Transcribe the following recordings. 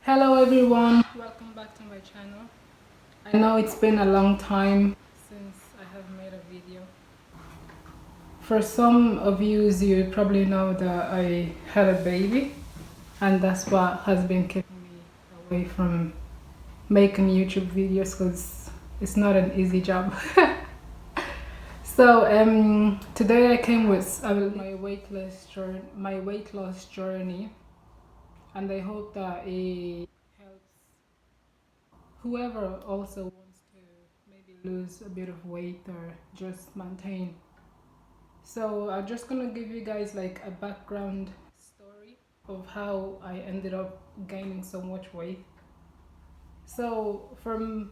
Hello everyone, welcome back to my channel. I know it's been a long time since I have made a video. For some of you probably know that I had a baby, and that's what has been keeping me away from making YouTube videos because it's not an easy job. So today I came with my weight loss journey, and I hope that it helps whoever also wants to maybe lose a bit of weight or just maintain. So I'm just gonna give you guys like a background story of how I ended up gaining so much weight. So from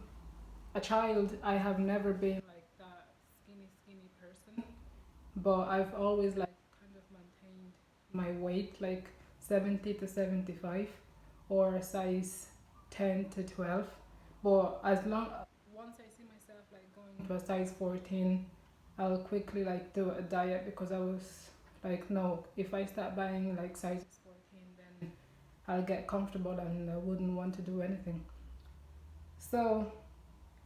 a child, I have never been like that skinny person, but I've always like kind of maintained my weight like 70 to 75 or size 10 to 12. But as long once I see myself like going to a size 14, I'll quickly like do a diet because I was like, no, if I start buying like sizes 14, then I'll get comfortable and I wouldn't want to do anything. So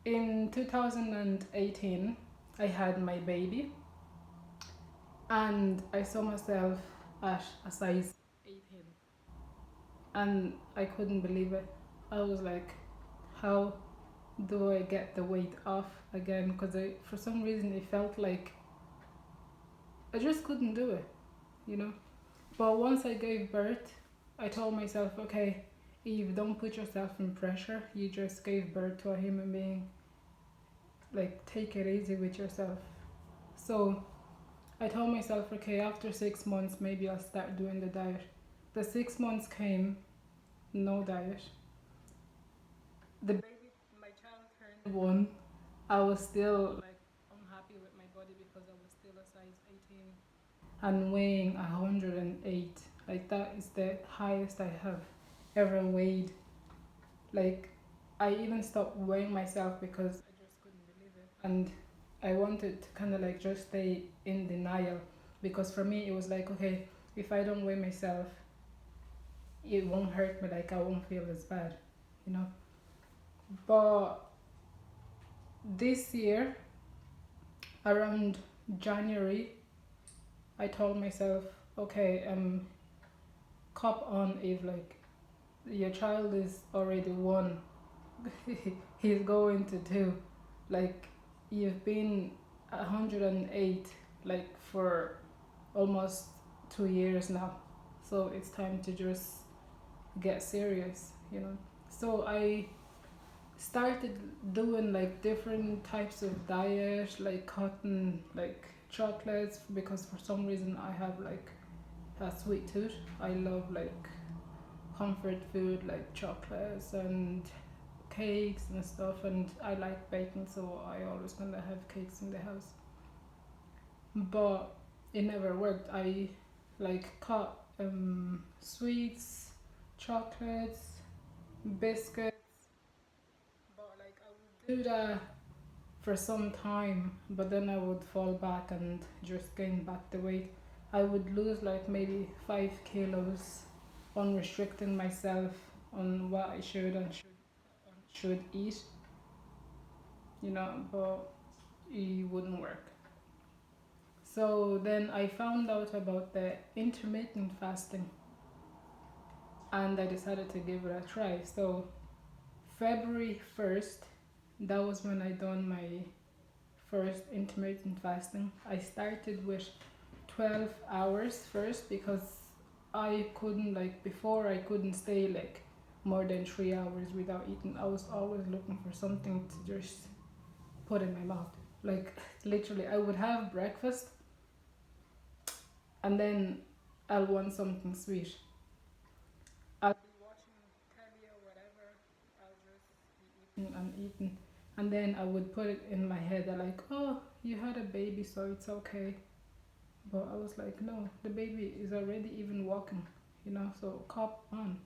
in 2018, I had my baby and I saw myself at a size 18 and I couldn't believe it. I was like, how do I get the weight off again? Because for some reason, it felt like I just couldn't do it, you know. But once I gave birth, I told myself, okay, Eve, don't put yourself in pressure. You just gave birth to a human being. Like, take it easy with yourself. So I told myself, okay, after 6 months, maybe I'll start doing the diet. The 6 months came, no diet. The baby, my child turned one. I was still like unhappy with my body because I was still a size 18 and weighing 108. Like, that is the highest I have ever weighed. Like, I even stopped weighing myself because I just couldn't believe it. And I wanted to kind of like just stay in denial because for me it was like, okay, if I don't weigh myself, it won't hurt me, like I won't feel as bad, you know. But this year, around January, I told myself, okay, cop on, Eve, like your child is already one. He's going to two. Like, you've been 108 like for almost 2 years now. So it's time to just get serious, you know. So I started doing like different types of diet, like cutting like chocolates because for some reason I have like a sweet tooth. I love like comfort food like chocolates and cakes and stuff, and I like baking, so I always gonna have cakes in the house. But it never worked. I like cut sweets, chocolates, biscuits, but like I would do that for some time, but then I would fall back and just gain back the weight. I would lose like maybe 5 kilos on restricting myself on what I should eat, you know, but it wouldn't work. So then I found out about the intermittent fasting and I decided to give it a try. So February 1st, that was when I done my first intermittent fasting. I started with 12 hours first because I couldn't, like before I couldn't stay like more than 3 hours without eating. I was always looking for something to just put in my mouth. Like literally I would have breakfast and then I'll want something sweet. I'll be watching telly or whatever. I'll just be eating and eating. And then I would put it in my head that like, oh, you had a baby, so it's okay. But I was like, no, the baby is already even walking, you know, so cop on.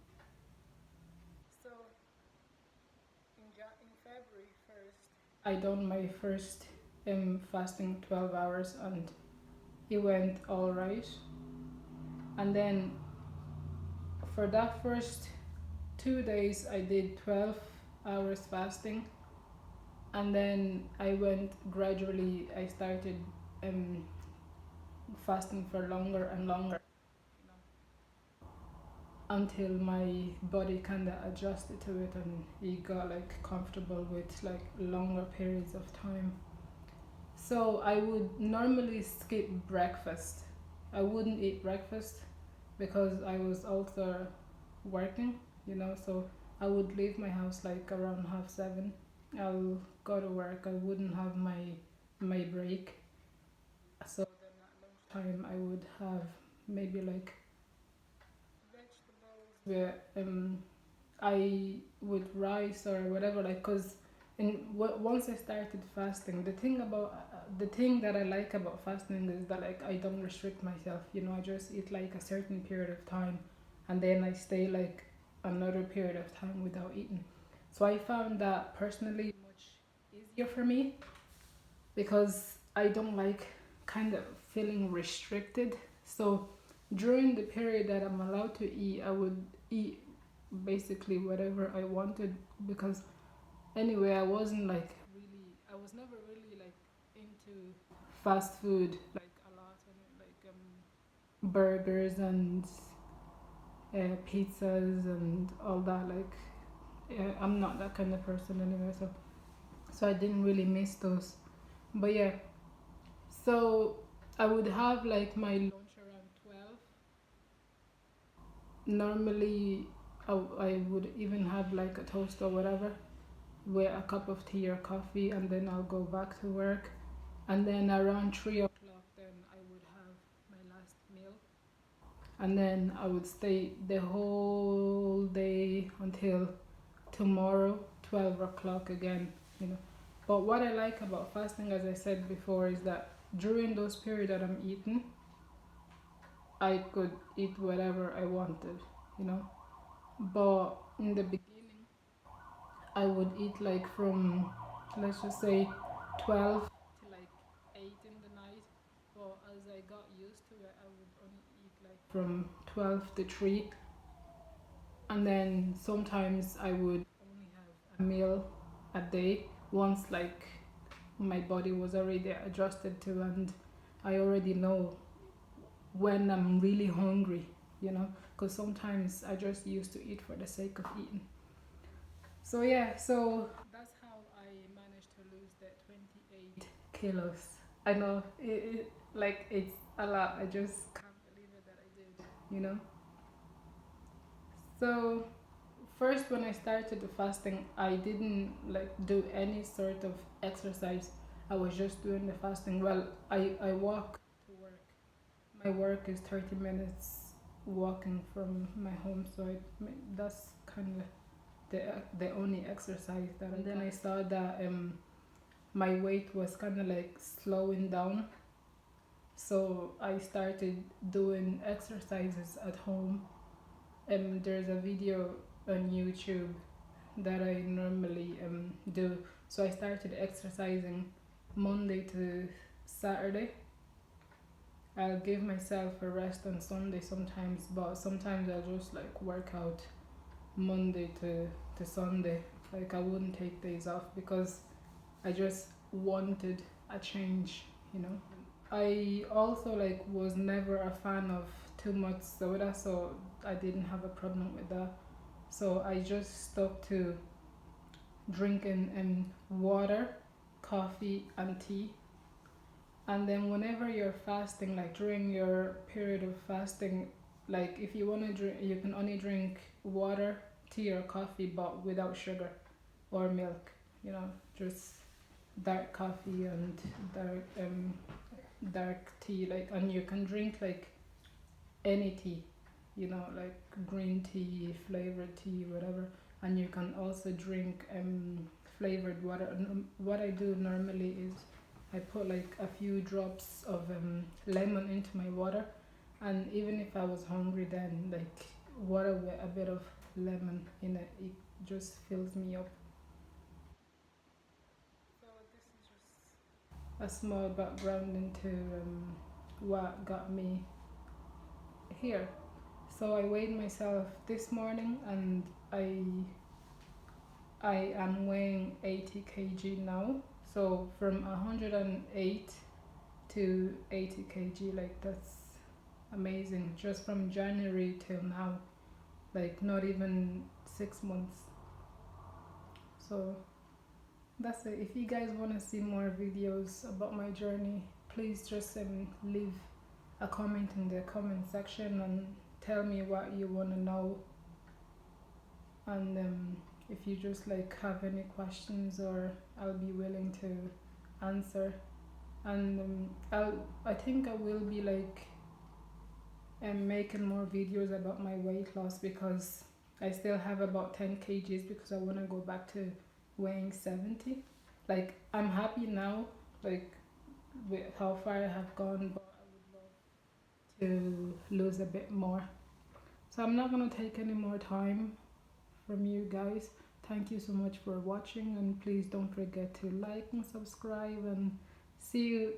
So in February 1st, I done my first fasting 12 hours and it went all right. And then for that first 2 days I did 12 hours fasting, and then I went gradually. I started um, fasting for longer and longer, you know, until my body kind of adjusted to it and it got like comfortable with like longer periods of time. So I would normally skip breakfast. I wouldn't eat breakfast because I was also working, you know, so I would leave my house like around 7:30. I'll go to work. I wouldn't have my break. So then at lunchtime I would have maybe like vegetables with I with rice or whatever, like, cause once I started fasting, the thing that I like about fasting is that like I don't restrict myself. You know, I just eat like a certain period of time, and then I stay like another period of time without eating. So I found that personally much easier for me because I don't like kind of feeling restricted. So during the period that I'm allowed to eat, I would eat basically whatever I wanted, because anyway, I was never really like into fast food like a lot, and like burgers and pizzas and all that. Like, I'm not that kind of person anyway, so I didn't really miss those. But yeah, so I would have like my lunch around 12. Normally, I would even have like a toast or whatever with a cup of tea or coffee, and then I'll go back to work. And then around 3 o'clock, then I would have my last meal. And then I would stay the whole day until tomorrow, 12 o'clock again, you know. But what I like about fasting, as I said before, is that during those periods that I'm eating, I could eat whatever I wanted, you know. But in the beginning, I would eat like from, let's just say, 12 to like 8 in the night. But as I got used to it, I would only eat like from 12 to 3. And then sometimes I would only have a meal a day once like my body was already adjusted to, and I already know when I'm really hungry, you know, because sometimes I just used to eat for the sake of eating. So yeah, so that's how I managed to lose the 28 kilos. I know like it's a lot. I just can't believe it that I did, you know. So first when I started the fasting, I didn't like do any sort of exercise. I was just doing the fasting. Well, I walk to work. My work is 30 minutes walking from my home, so that's kind of the only exercise that. And then I saw that my weight was kind of like slowing down, so I started doing exercises at home. There's a video on YouTube that I normally do. So I started exercising Monday to Saturday. I'll give myself a rest on Sunday sometimes, but sometimes I'll just like work out Monday to Sunday. Like, I wouldn't take days off because I just wanted a change, you know. I also like was never a fan of too much soda, so I didn't have a problem with that. So I just stuck to drinking water, coffee, and tea. And then whenever you're fasting, like during your period of fasting, like if you want to drink, you can only drink water, tea, or coffee, but without sugar or milk. You know, just dark coffee and dark tea. Like, and you can drink like any tea, you know, like green tea, flavored tea, whatever. And you can also drink flavored water. And what I do normally is I put like a few drops of lemon into my water, and even if I was hungry, then like water with a bit of lemon in it, it just fills me up. So this is just a small background into what got me here. So I weighed myself this morning, and I am weighing 80 kg now. So from 108 to 80 kg, like that's amazing. Just from January till now, like not even 6 months. So that's it. If you guys want to see more videos about my journey, please just leave a comment in the comment section and tell me what you want to know. And if you just like have any questions, or I'll be willing to answer. And I think I will be like making more videos about my weight loss, because I still have about 10 kgs, because I want to go back to weighing 70. Like I'm happy now, like with how far I have gone, but I would love to lose a bit more. So I'm not gonna take any more time from you guys. Thank you so much for watching, and please don't forget to like and subscribe, and see you